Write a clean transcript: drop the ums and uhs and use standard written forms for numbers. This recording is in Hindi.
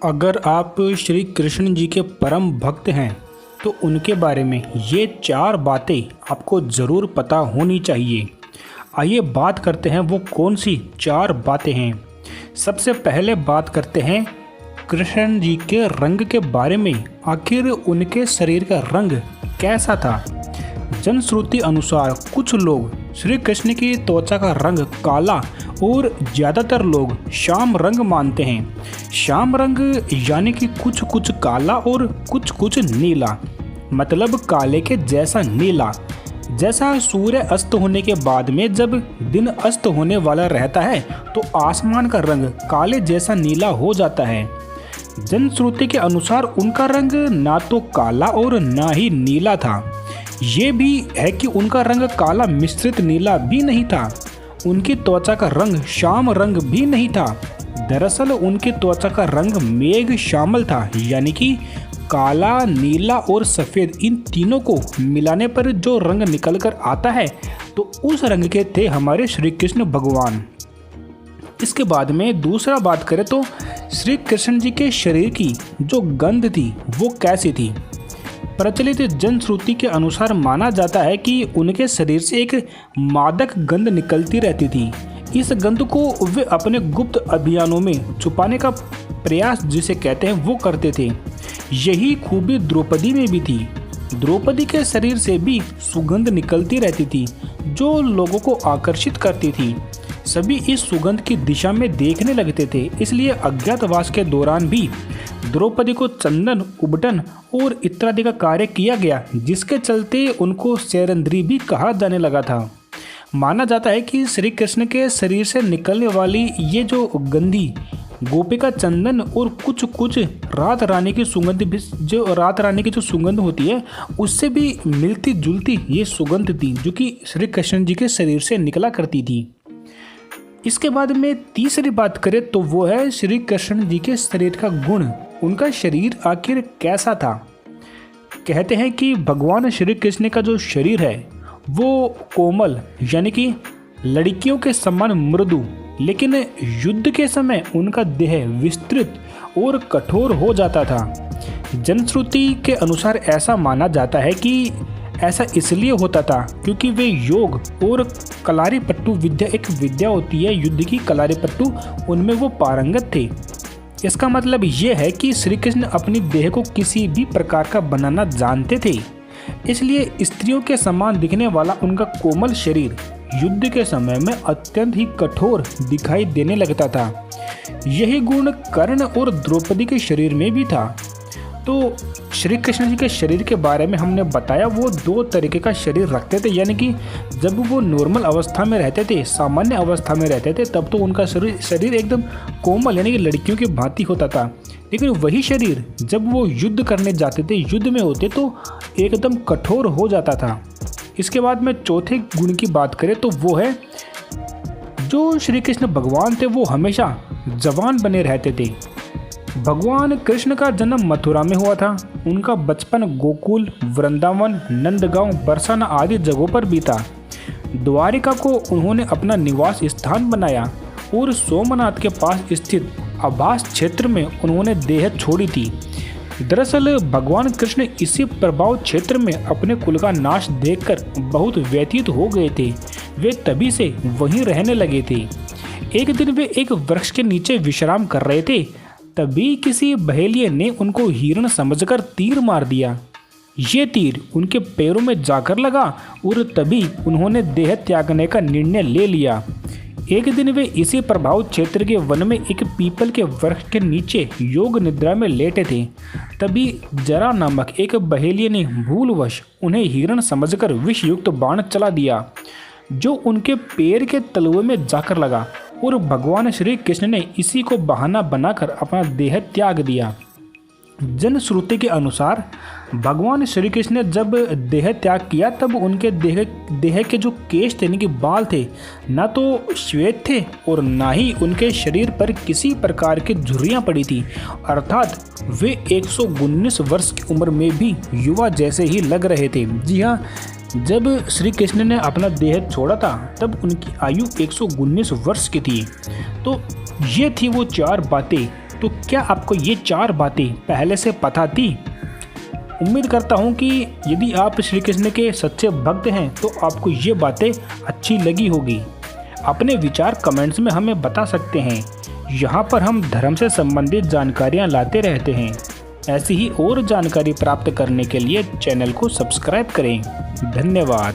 अगर आप श्री कृष्ण जी के परम भक्त हैं तो उनके बारे में ये 4 बातें आपको ज़रूर पता होनी चाहिए। आइए बात करते हैं वो कौन सी 4 बातें हैं। सबसे पहले बात करते हैं कृष्ण जी के रंग के बारे में। आखिर उनके शरीर का रंग कैसा था? जनश्रुति अनुसार कुछ लोग श्री कृष्ण की त्वचा का रंग काला और ज़्यादातर लोग श्याम रंग मानते हैं। श्याम रंग यानी कि कुछ कुछ काला और कुछ कुछ नीला, मतलब काले के जैसा नीला। जैसा सूर्य अस्त होने के बाद में जब दिन अस्त होने वाला रहता है तो आसमान का रंग काले जैसा नीला हो जाता है। जनश्रुति के अनुसार उनका रंग ना तो काला और ना ही नीला था। ये भी है कि उनका रंग काला मिश्रित नीला भी नहीं था। उनकी त्वचा का रंग श्याम रंग भी नहीं था। दरअसल उनकी त्वचा का रंग मेघ श्यामल था, यानी कि काला, नीला और सफ़ेद, इन तीनों को मिलाने पर जो रंग निकल कर आता है तो उस रंग के थे हमारे श्री कृष्ण भगवान। इसके बाद में दूसरा बात करें तो श्री कृष्ण जी के शरीर की जो गंध थी वो कैसी थी? प्रचलित जनश्रुति के अनुसार माना जाता है कि उनके शरीर से एक मादक गंध निकलती रहती थी। इस गंध को वे अपने गुप्त अभियानों में छुपाने का प्रयास जिसे कहते हैं वो करते थे। यही खूबी द्रौपदी में भी थी। द्रौपदी के शरीर से भी सुगंध निकलती रहती थी जो लोगों को आकर्षित करती थी। सभी इस सुगंध की दिशा में देखने लगते थे, इसलिए अज्ञातवास के दौरान भी द्रौपदी को चंदन, उबटन और इत्यादि का कार्य किया गया, जिसके चलते उनको शैरेंद्री भी कहा जाने लगा था। माना जाता है कि श्री कृष्ण के शरीर से निकलने वाली ये जो गंधी गोपिका चंदन और कुछ कुछ रात रानी की सुगंध भी, जो रात रानी की जो सुगंध होती है उससे भी मिलती जुलती ये सुगंध थी जो कि श्री कृष्ण जी के शरीर से निकला करती थी। इसके बाद में तीसरी बात करें तो वो है श्री कृष्ण जी के शरीर का गुण। उनका शरीर आखिर कैसा था? कहते हैं कि भगवान श्री कृष्ण का जो शरीर है वो कोमल, यानी कि लड़कियों के समान मृदु, लेकिन युद्ध के समय उनका देह विस्तृत और कठोर हो जाता था। जनश्रुति के अनुसार ऐसा माना जाता है कि ऐसा इसलिए होता था क्योंकि वे योग और कलारी पट्टू विद्या, एक विद्या होती है युद्ध की, कलारी पट्टू, उनमें वो पारंगत थे। इसका मतलब ये है कि श्री कृष्ण अपनी देह को किसी भी प्रकार का बनाना जानते थे, इसलिए स्त्रियों के समान दिखने वाला उनका कोमल शरीर युद्ध के समय में अत्यंत ही कठोर दिखाई देने लगता था। यही गुण कर्ण और द्रौपदी के शरीर में भी था। तो श्री कृष्ण जी के शरीर के बारे में हमने बताया, वो 2 तरीके का शरीर रखते थे, यानी कि जब वो नॉर्मल अवस्था में रहते थे, सामान्य अवस्था में रहते थे, तब तो उनका शरीर एकदम कोमल यानी कि लड़कियों की भांति होता था। लेकिन वही शरीर जब वो युद्ध करने जाते थे, युद्ध में होते, तो एकदम कठोर हो जाता था। इसके बाद में चौथे गुण की बात करें तो वो है जो श्री कृष्ण भगवान थे वो हमेशा जवान बने रहते थे। भगवान कृष्ण का जन्म मथुरा में हुआ था। उनका बचपन गोकुल, वृंदावन, नंदगांव, बरसाना आदि जगहों पर बीता। द्वारिका को उन्होंने अपना निवास स्थान बनाया और सोमनाथ के पास स्थित आभास क्षेत्र में उन्होंने देह छोड़ी थी। दरअसल भगवान कृष्ण इसी प्रभाव क्षेत्र में अपने कुल का नाश देखकर बहुत व्यतीत हो गए थे। वे तभी से वहीं रहने लगे थे। एक दिन वे एक वृक्ष के नीचे विश्राम कर रहे थे, तभी किसी बहेलिये ने उनको हिरण समझकर तीर मार दिया। ये तीर उनके पैरों में जाकर लगा और तभी उन्होंने देह त्यागने का निर्णय ले लिया। एक दिन वे इसी प्रभाव क्षेत्र के वन में एक पीपल के वृक्ष के नीचे योग निद्रा में लेटे थे। तभी जरा नामक एक बहेलिये ने भूलवश उन्हें हिरण समझकर विषयुक्त बाण चला दिया, जो उनके पैर के तलवे में जाकर लगा और भगवान श्री कृष्ण ने इसी को बहाना बनाकर अपना देह त्याग दिया। जनश्रुति के अनुसार भगवान श्री कृष्ण ने जब देह त्याग किया तब उनके देह के जो केश थे, यानी कि बाल थे, ना तो श्वेत थे और ना ही उनके शरीर पर किसी प्रकार की झुर्रियाँ पड़ी थी, अर्थात वे 119 वर्ष की उम्र में भी युवा जैसे ही लग रहे थे। जी हाँ, जब श्री कृष्ण ने अपना देह छोड़ा था तब उनकी आयु 119 वर्ष की थी। तो ये थी वो 4 बातें तो क्या आपको ये 4 बातें पहले से पता थी? उम्मीद करता हूँ कि यदि आप श्री कृष्ण के सच्चे भक्त हैं तो आपको ये बातें अच्छी लगी होगी। अपने विचार कमेंट्स में हमें बता सकते हैं। यहाँ पर हम धर्म से संबंधित जानकारियाँ लाते रहते हैं। ऐसी ही और जानकारी प्राप्त करने के लिए चैनल को सब्सक्राइब करें। धन्यवाद।